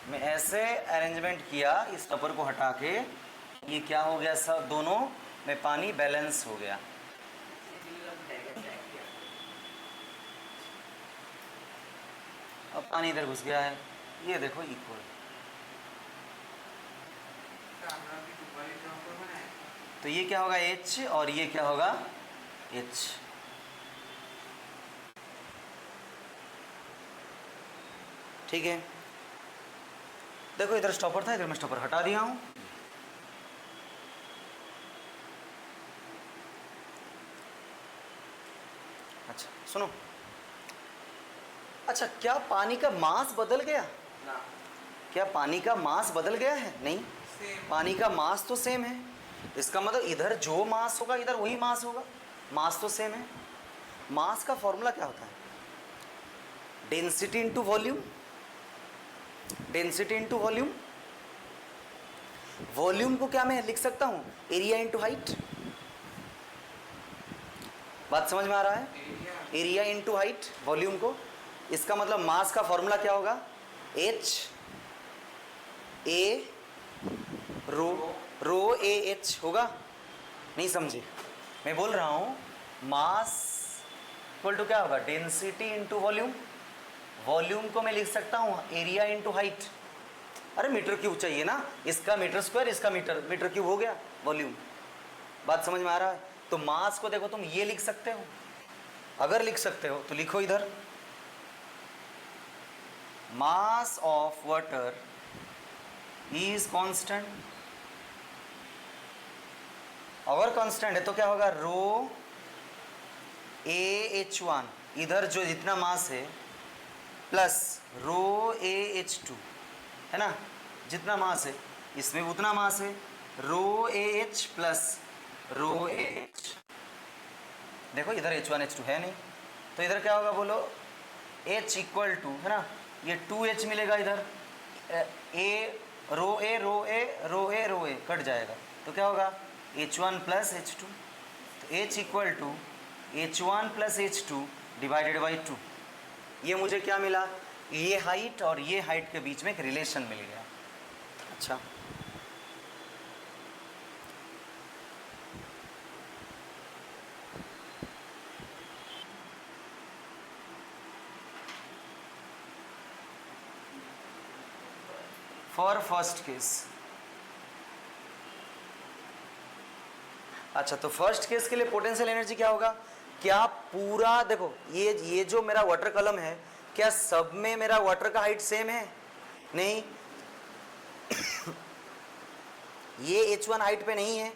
मैं ऐसे अरेंजमेंट किया, इस स्टॉपर को हटा के, ये क्या हो गया, सब दोनों में पानी बैलेंस हो गया। अब पानी इधर घुस गया है, ये देखो इक्वल। तो ये क्या होगा, H, और ये क्या होगा, H। ठीक है, देखो इधर स्टॉपर था, इधर मैं स्टॉपर हटा दिया हूं। अच्छा सुनो, अच्छा क्या पानी का मास बदल गया ना, क्या पानी का मास बदल गया है? नहीं, पानी का मास तो सेम है। इसका मतलब इधर जो मास होगा इधर वही मास होगा, मास तो सेम है। मास का फॉर्मूला क्या होता है, density into volume, density into volume. Volume को क्या मैं लिख सकता हूं, एरिया इनटू हाइट। बात समझ में आ रहा है? एरिया इनटू हाइट, वॉल्यूम को। इसका मतलब मास का फॉर्मूला क्या होगा, H A rho A H होगा। नहीं समझे? मैं बोल रहा हूं मास इक्वल टू क्या होगा, डेंसिटी इनटू वॉल्यूम। वॉल्यूम को मैं लिख सकता हूं एरिया इनटू हाइट। अरे मीटर क्यूब चाहिए ना, इसका मीटर स्क्वायर, इसका मीटर क्यूब हो गया वॉल्यूम। बात समझ में आ रहा है? तो मास को देखो तुम ये लिख सकते हो, अगर लिख सकते हो तो लिखो इधर, mass of water is constant. अगर कांस्टेंट है तो क्या होगा, रो AH1, इधर जो जितना मास है, प्लस रो AH2, है ना, जितना मास है इसमें उतना मास है, रो AH प्लस रो AH। देखो इधर H1 H2 है नहीं, तो इधर क्या होगा बोलो, H इक्वल टू, है ना, ये 2H मिलेगा इधर, रो ए कट जाएगा, तो क्या होगा, H1 प्लस H2। तो H equal to H1 plus H2 divided by 2। ये मुझे क्या मिला, ये हाइट और ये हाइट के बीच में एक रिलेशन मिल गया। अच्छा, फॉर फर्स्ट केस। अच्छा, तो फर्स्ट केस के लिए पोटेंशियल एनर्जी क्या होगा, क्या पूरा देखो ये जो मेरा वाटर कलम है, क्या सब में मेरा वाटर का हाइट सेम है? नहीं ये H1 हाइट पे नहीं है,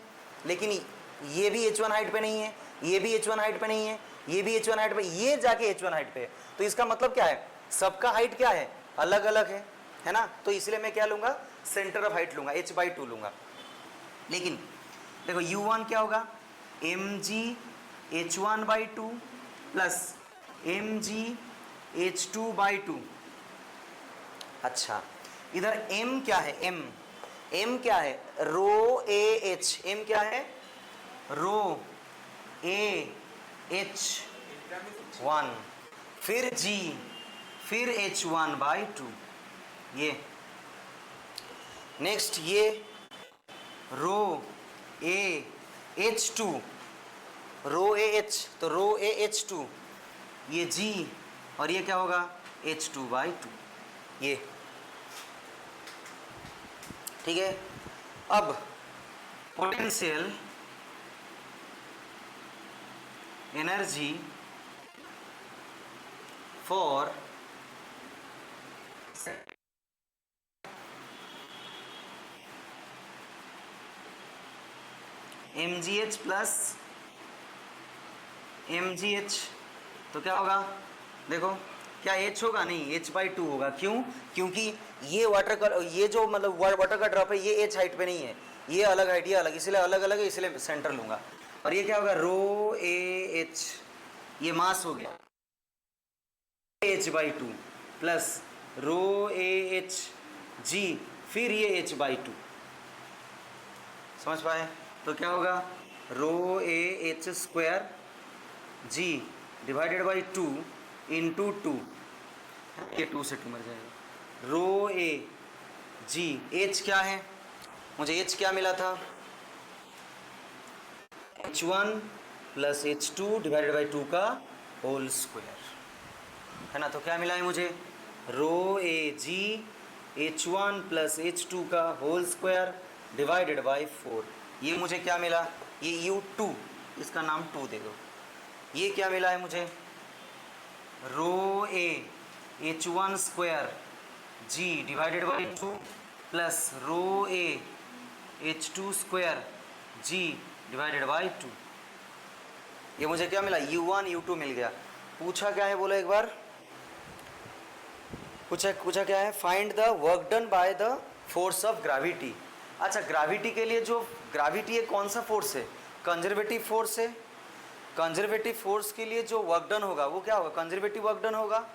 लेकिन ये भी H1 हाइट पे नहीं है, ये भी H1 हाइट पे नहीं है, ये भी H1 हाइट पे, ये जाके H1 हाइट पे है। तो इसका मतलब क्या है, सबका हाइट क्या है, अलग अलग है ना। तो इसलिए मैं क्या लूंगा, सेंटर ऑफ हाइट लूंगा, H/2 लूंगा। लेकिन देखो U1 क्या होगा, mg H1/2 plus mg H2/2। अच्छा, इधर m क्या है, m क्या है, रो ए एच। m क्या है, रो ए एच 1, फिर g, फिर H1/2। ये नेक्स्ट, ये रो A H2, row A H, तो रो ए H2, ये g, और ये क्या होगा, H2/2। ये ठीक है। अब potential energy for mgh plus mgh, तो क्या होगा? देखो क्या h होगा? नहीं, h/2 होगा। क्यों? क्योंकि ये ये जो मतलब वाटर का ड्रॉप है ये h हाइट पे नहीं है, ये अलग हाइट, ये अलग, इसलिए अलग अलग है, इसलिए सेंटर लूंगा। और ये क्या होगा? रो ए एच, ये मास हो गया h/2 plus rho A H G, फिर ये h/2। समझ पाए? तो क्या होगा? Rho A h square ji divided by 2 into 2, ये 2 से 2 मर जाएगा। रो ए जी, एच क्या है? मुझे एच क्या मिला था? h1 plus h2 divided by 2 का होल स्क्वायर, है ना? तो क्या मिला है मुझे? Rho a ji h1 plus h2 का होल स्क्वायर डिवाइडेड बाई 4। ये मुझे क्या मिला? ये u2, इसका नाम 2 दे दो। ये क्या मिला है मुझे? Rho A h1 square ji divided by 2 plus rho A h2 square ji divided by 2। ये मुझे क्या मिला? u1 u2 मिल गया। पूछा क्या है बोलो एक बार? पूछा क्या है? Find the work done by the force of gravity. अच्छा, ग्रेविटी के लिए जो ग्रेविटी है कौन सा फोर्स है? कंजर्वेटिव फोर्स है। कंजर्वेटिव फोर्स के लिए जो वर्क डन होगा वो क्या होगा? कंजर्वेटिव वर्क डन होगा।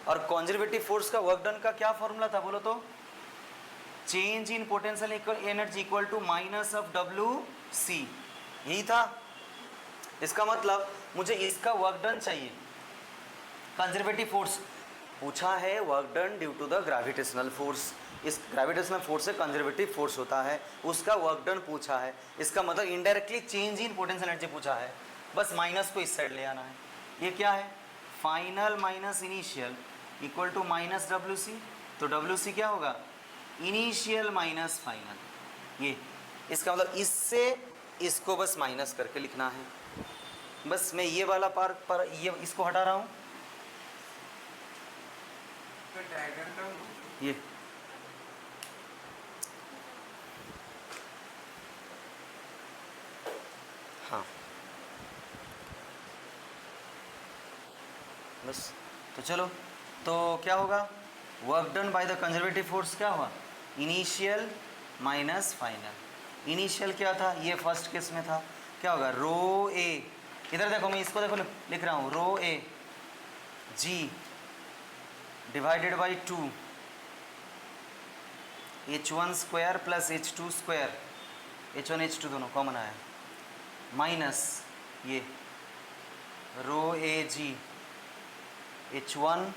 और कंजर्वेटिव फोर्स का वर्क डन का क्या फॉर्मूला था बोलो तो? Change in potential energy equal to minus of WC, यही था। इसका मतलब मुझे इसका वर्क डन चाहिए। कंजर्वेटिव फोर्स पूछा है, work done due to the gravitational force. इस ग्रेविटेशनल फोर्स से कंजर्वेटिव फोर्स होता है, उसका वर्क डन पूछा है। इसका मतलब indirectly change in potential energy पूछा है, बस माइनस को इस साइड ले आना है। ये क्या है? Final minus initial equal to minus WC। तो WC क्या होगा? Initial minus final. ये इसका मतलब इससे इसको बस माइनस करके लिखना है। बस मैं ये वाला पार्ट पर ये इसको हटा रहा हूँ। ये हाँ, बस। तो चलो, तो क्या होगा? Work done by the conservative force क्या हुआ? Initial minus final. इनिशियल क्या था? ये फर्स्ट केस में था। क्या होगा? रो ए, इधर देखो, मैं इसको देखो लिख रहा हूँ, rho a g divided by 2 h1 square plus h2 square, h1 h2 दोनों कॉमन आया, माइनस ये रो a ji h1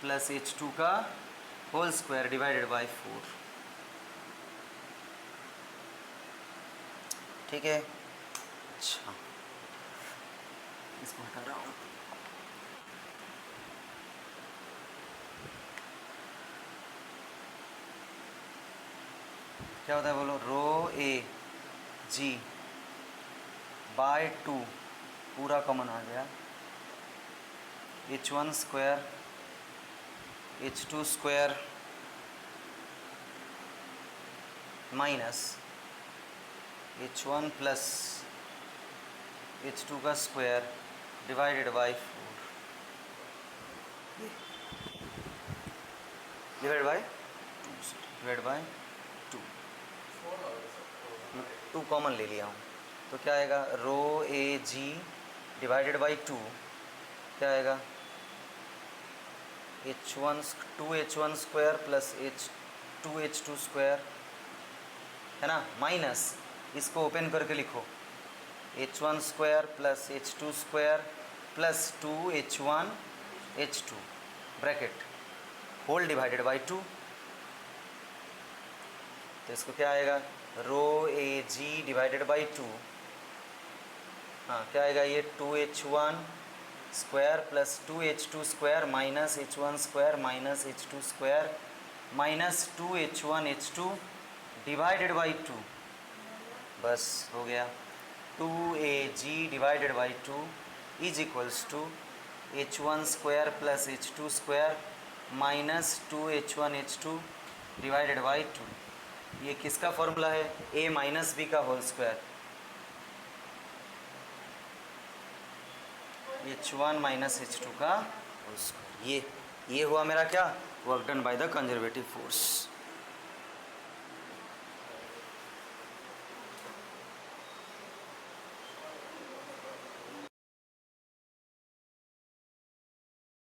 plus h2 का होल स्क्वायर डिवाइडेड बाई 4। ठीक है? अच्छा, इसको हटा रहा हूँ। क्या होता है बोलो? रो ए जी बाय 2 पूरा कॉमन आ गया, h1 square h2 square minus h1 plus h2 का square divided by 4, divide by 2 2 common ले लिया हूँ। तो क्या आएगा? रो ए जी डिवाइडेड बाई 2 क्या आएगा? h1 square plus h2 square, है ना, माइनस इसको ओपन करके लिखो, h1 square plus h2 square plus 2h1 h2 bracket whole divided by 2। तो इसको क्या आएगा? रो ए जी डिवाइडेड बाई 2, हाँ क्या आएगा? ये 2h1 square plus 2h2 square minus h1 square minus h2 square minus 2h1 h2 divided by 2, बस हो गया। 2AG डिवाइडेड by 2 is equals to h1 square plus h2 square minus 2h1 h2 divided by 2। ये किसका formula है? a minus b का whole square. H1 minus H2 का whole square. ये हुआ मेरा क्या, work done by the conservative force.